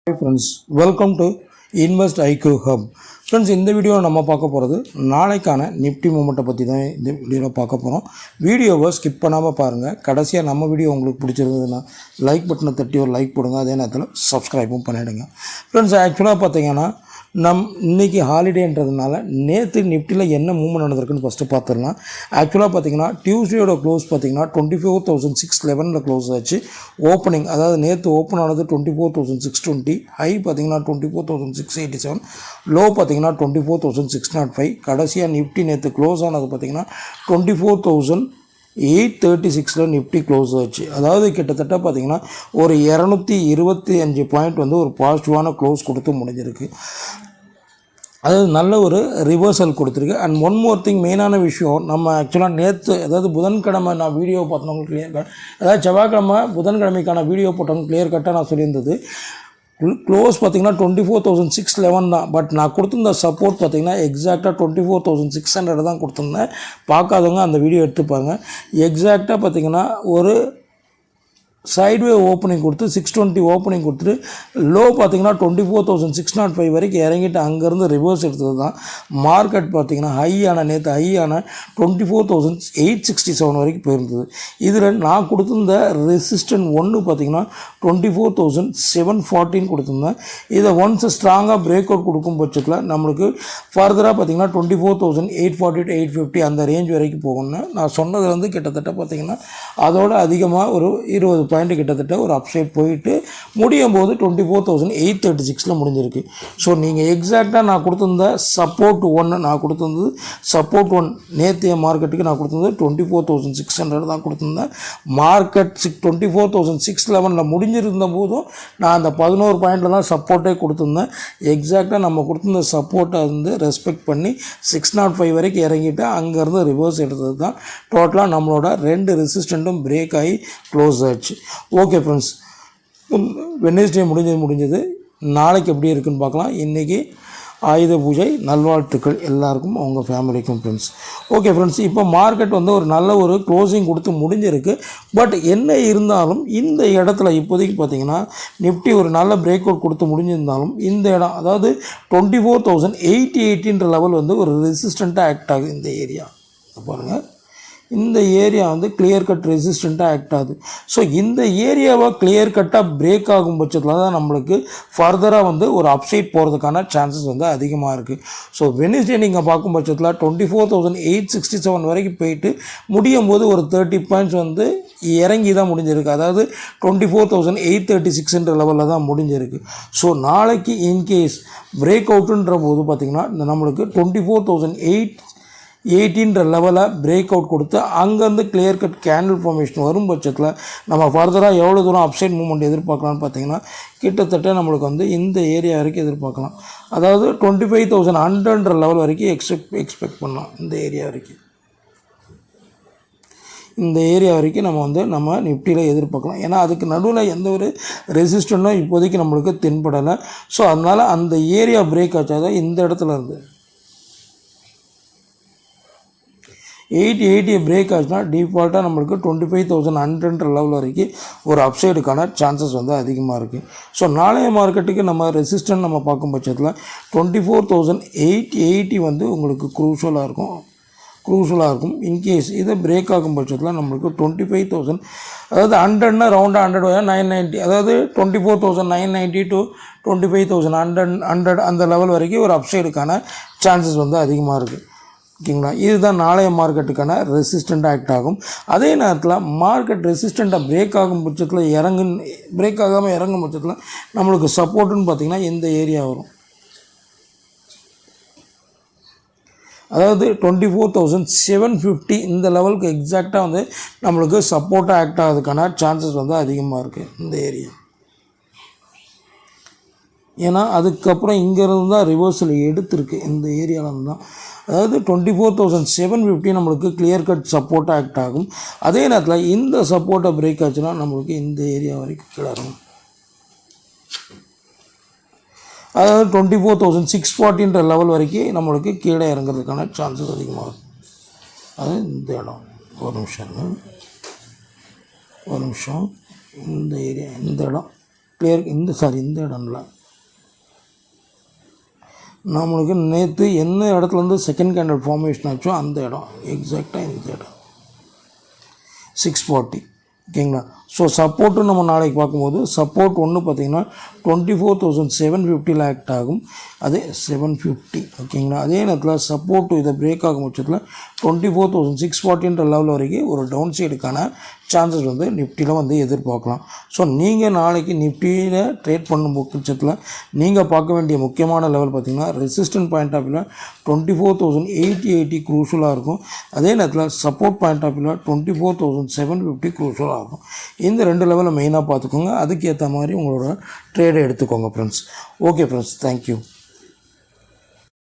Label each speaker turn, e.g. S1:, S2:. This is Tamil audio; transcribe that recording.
S1: Hi friends, welcome to Invest IQ Hub. Friends, இந்த வீடியோ நம்ம பார்க்க போகிறது நாளைக்கான நிஃப்டி மூமெண்ட்டை பற்றி தான் இந்த வீடியோவில் பார்க்க போகிறோம். வீடியோவை ஸ்கிப் பண்ணாமல் பாருங்கள். கடைசியாக நம்ம வீடியோ உங்களுக்கு பிடிச்சிருந்ததுன்னா லைக் பட்டனை தட்டி ஒரு லைக் போடுங்க. அதே நேரத்தில் சப்ஸ்கிரைபும் பண்ணிவிடுங்க. ஃப்ரெண்ட்ஸ், ஆக்சுவலாக பார்த்தீங்கன்னா இன்றைக்கி ஹாலிடேன்றதுனால நேற்று நிஃப்டியில் என்ன மூவ்மெண்ட் நடந்திருக்குன்னு ஃபஸ்ட்டு பார்த்துடலாம். ஆக்சுவலாக பார்த்தீங்கன்னா டியூஸ்டேயோட க்ளோஸ் பார்த்தீங்கன்னா 24,611 க்ளோஸ் ஆச்சு. ஓப்பனிங் அதாவது நேற்று ஓப்பன் ஆனது 24,620, ஹை பார்த்தீங்கன்னா 24,687, லோ பார்த்தீங்கன்னா 24,605. கடைசியாக நிஃப்டி நேற்று க்ளோஸ் ஆனது பார்த்தீங்கன்னா 24,836 நிஃப்டி க்ளோஸ் ஆச்சு. அதாவது கிட்டத்தட்ட பார்த்திங்கன்னா ஒரு 225 பாயிண்ட் வந்து ஒரு பாசிட்டிவான க்ளோஸ் கொடுத்து முடிஞ்சிருக்கு. அதாவது நல்ல ஒரு ரிவர்சல் கொடுத்துருக்கு. அண்ட் ஒன் மோர் திங், மெயினான விஷயம், நம்ம ஆக்சுவலாக நேற்று அதாவது புதன்கிழமை நான் வீடியோ பார்த்தவங்க கிளியர் கட், அதாவது செவ்வாய்க்கிழமை புதன்கிழமைக்கான வீடியோ போட்டவங்க கிளியர் கட்டாக நான் சொல்லியிருந்தது க்ளோஸ் பார்த்திங்கன்னா 24,611 தான். பட் நான் கொடுத்துருந்த சப்போர்ட் பார்த்திங்கன்னா எக்ஸாக்டாக 24,600 தான் கொடுத்துருந்தேன். பார்க்காதவங்க அந்த வீடியோ எடுத்துப்பாங்க. எக்ஸாக்டாக பார்த்திங்கன்னா ஒரு சைட்வே ஓப்பனிங் கொடுத்து 620 ஓப்பனிங் கொடுத்துட்டு லோ பார்த்திங்கன்னா 24,605 வரைக்கும் இறங்கிட்டு அங்கேருந்து ரிவர்ஸ் எடுத்தது தான். மார்க்கெட் பார்த்திங்கன்னா நேற்று ஹையான 24,867 வரைக்கும் போயிருந்தது. இதில் நான் கொடுத்துருந்த ரெசிஸ்டன்ட் ஒன்று பார்த்திங்கன்னா 24,714 கொடுத்துருந்தேன். இதை ஒன்ஸ் ஸ்ட்ராங்காக பிரேக் அவுட் கொடுக்கும் பட்சத்தில் நம்மளுக்கு ஃபர்தராக பார்த்திங்கன்னா 24,848 850 அந்த ரேஞ்ச் வரைக்கும் போகணும்னு நான் சொன்னதுலேருந்து கிட்டத்தட்ட பார்த்திங்கன்னா அதோட அதிகமாக ஒரு 20 பாயிண்ட் கிட்டத்தட்ட ஒரு அப்சைட் போயிட்டு முடியும் போது 24,836 முடிஞ்சிருக்கு. ஸோ நீங்கள் எக்ஸாக்டாக நான் கொடுத்துருந்த சப்போர்ட் ஒன் நேற்றைய மார்க்கெட்டுக்கு நான் கொடுத்துருந்தது 24,600 தான் கொடுத்துருந்தேன். மார்க்கெட் 24,611 முடிஞ்சிருந்த போதும் நான் அந்த 11 பாயிண்டில் தான் சப்போர்ட்டே கொடுத்துருந்தேன். எக்ஸாக்டாக நம்ம கொடுத்துருந்த சப்போர்ட்டை வந்து ரெஸ்பெக்ட் பண்ணி 605 வரைக்கும் இறங்கிட்டு அங்கேருந்து ரிவர்ஸ் எடுத்தது தான். டோட்டலாக நம்மளோட 2 ரெசிஸ்டண்ட்டும் பிரேக் ஆகி க்ளோஸ் ஆச்சு. ஓகே ஃப்ரெண்ட்ஸ், வெட்னஸ்டே முடிஞ்சது. நாளைக்கு எப்படி இருக்குன்னு பார்க்கலாம். இன்றைக்கி ஆயுத பூஜை நல்வாழ்த்துக்கள் எல்லாருக்கும், அவங்க ஃபேமிலிக்கும் ஃப்ரெண்ட்ஸ். ஓகே ஃப்ரெண்ட்ஸ், இப்போ மார்க்கெட் வந்து ஒரு நல்ல ஒரு க்ளோசிங் கொடுத்து முடிஞ்சிருக்கு. பட் என்ன இருந்தாலும் இந்த இடத்துல இப்போதைக்கு பார்த்திங்கன்னா நிஃப்டி ஒரு நல்ல பிரேக் அவுட் கொடுத்து முடிஞ்சிருந்தாலும் இந்த இடம் அதாவது 24,880 லெவல் வந்து ஒரு ரெசிஸ்டண்ட்டாக ஆக்ட் ஆகுது. இந்த ஏரியா பாருங்கள், இந்த ஏரியா வந்து கிளியர் கட் ரெசிஸ்டண்ட்டாக ஆக்ட் ஆகுது. ஸோ இந்த ஏரியாவை கிளியர் கட்டாக பிரேக் ஆகும் பட்சத்தில் தான் நம்மளுக்கு ஃபர்தராக வந்து ஒரு அப்சைட் போகிறதுக்கான சான்சஸ் வந்து அதிகமாக இருக்குது. ஸோ வெட்னஸ்டே நீங்கள் பார்க்கும் பட்சத்தில் 24,867 வரைக்கும் போயிட்டு முடியும் போது ஒரு 30 பாயிண்ட்ஸ் வந்து இறங்கி தான் முடிஞ்சிருக்கு. அதாவது 24,836 லெவலில் தான் முடிஞ்சிருக்கு. ஸோ நாளைக்கு இன்கேஸ் பிரேக் அவுட்டுன்ற போது பார்த்திங்கன்னா நம்மளுக்கு 24,818 லெவலில் பிரேக் அவுட் கொடுத்து அங்கேருந்து கிளியர் கட் கேண்டில் ஃபார்மேஷன் வரும் பட்சத்தில் நம்ம ஃபர்தராக எவ்வளோ தூரம் அப்சைட் மூவ்மெண்ட் எதிர்பார்க்கலான்னு பார்த்தீங்கன்னா கிட்டத்தட்ட நம்மளுக்கு வந்து இந்த ஏரியா வரைக்கும் எதிர்பார்க்கலாம். அதாவது 25,100 லெவல் வரைக்கும் எக்ஸ்பெக்ட் பண்ணலாம். இந்த ஏரியா வரைக்கும் நம்ம நிஃப்டியில் எதிர்பார்க்கலாம். ஏன்னா அதுக்கு நடுவில் எந்த ஒரு ரெசிஸ்டன்ட்டும் இப்போதைக்கு நம்மளுக்கு தென்படலை. ஸோ அதனால் அந்த ஏரியா பிரேக் ஆச்சாதான் இந்த இடத்துல இருந்து 880 பிரேக் ஆச்சுன்னா டிஃபால்ட்டாக நம்மளுக்கு 25,100 லெவல் வரைக்கும் ஒரு அப்சைடுக்கான சான்சஸ் வந்து அதிகமாக இருக்குது. ஸோ நாளைய மார்க்கெட்டுக்கு நம்ம ரெசிஸ்டன்ட் நம்ம பார்க்கும் பட்சத்தில் 24,880 வந்து உங்களுக்கு க்ரூஷலாக இருக்கும். இன்கேஸ் இதை பிரேக் ஆகும் பட்சத்தில் நம்மளுக்கு 25,000 அதாவது 100னா ரவுண்டாக 100 990, அதாவது 24,990 to 25,100 அந்த லெவல் வரைக்கும் ஒரு அப்சைடுக்கான சான்சஸ் வந்து அதிகமாக இருக்குது. ஓகேங்களா, இதுதான் நாளைய மார்க்கெட்டுக்கான ரெசிஸ்டண்ட் ஆக்ட் ஆகும். அதே நேரத்தில் மார்க்கெட் ரெசிஸ்டண்ட்டாக பிரேக் ஆகும் பட்சத்தில் பிரேக் ஆகாமல் இறங்கும் பட்சத்தில் நம்மளுக்கு சப்போர்ட்டுன்னு பார்த்திங்கன்னா இந்த ஏரியா வரும். அதாவது 24,750 இந்த லெவலுக்கு எக்ஸாக்டாக வந்து நம்மளுக்கு சப்போர்ட்டாக ஆக்ட் ஆகிறதுக்கான சான்சஸ் வந்து அதிகமாக இருக்குது இந்த ஏரியா. ஏன்னா அதுக்கப்புறம் இங்கேருந்து தான் ரிவர்சல் எடுத்துருக்கு. இந்த ஏரியாவில் தான் அதாவது 24,750 நம்மளுக்கு கிளியர் கட் சப்போர்ட்டாக ஆக்ட் ஆகும். அதே நேரத்தில் இந்த சப்போர்ட்டை பிரேக் ஆச்சுன்னா நம்மளுக்கு இந்த ஏரியா வரைக்கும் கீழே இறங்கும். அதாவது 24,640 லெவல் வரைக்கும் நம்மளுக்கு கீழே இறங்குறதுக்கான சான்சஸ் அதிகமாக இருக்கும். அது இந்த இடம் ஒரு நிமிஷம் இந்த ஏரியா இந்த இடம் கிளியர் இந்த இடம்ல நம்மளுக்கு நேற்று எந்த இடத்துலேருந்து செகண்ட் கேண்டில் ஃபார்மேஷன் ஆச்சோ அந்த இடம் எக்ஸாக்டாக இந்த இடம் 640 ஓகேங்களா. ஸோ சப்போர்ட்டு நம்ம நாளைக்கு பார்க்கும்போது சப்போர்ட் ஒன்று பார்த்திங்கன்னா 24,750 ஆக்ட் ஆகும், அதே 750 ஓகேங்களா. அதே நேரத்தில் சப்போர்ட்டு இதை பிரேக் ஆகும் பட்சத்தில் 24,640 லெவல் வரைக்கும் ஒரு டவுன் சைடுக்கான சான்சஸ் வந்து நிஃப்டியில் வந்து எதிர்பார்க்கலாம். ஸோ நீங்கள் நாளைக்கு நிஃப்டியில் ட்ரேட் பண்ணும் பட்சத்தில் நீங்கள் பார்க்க வேண்டிய முக்கியமான லெவல் பார்த்திங்கன்னா ரெசிஸ்டன்ட் பாயிண்ட் ஆஃப் வியூவில் 24,880 க்ரூஷலாக இருக்கும். அதே நேரத்தில் சப்போர்ட் பாயிண்ட் ஆஃப் வியூவில் 24,750 க்ரூஷலாக இருக்கும். இந்த 2 லெவலில் மெயினாக பார்த்துக்கோங்க. அதுக்கேற்ற மாதிரி உங்களோட ட்ரேடை எடுத்துக்கோங்க ஃப்ரெண்ட்ஸ். Okay friends, thank you.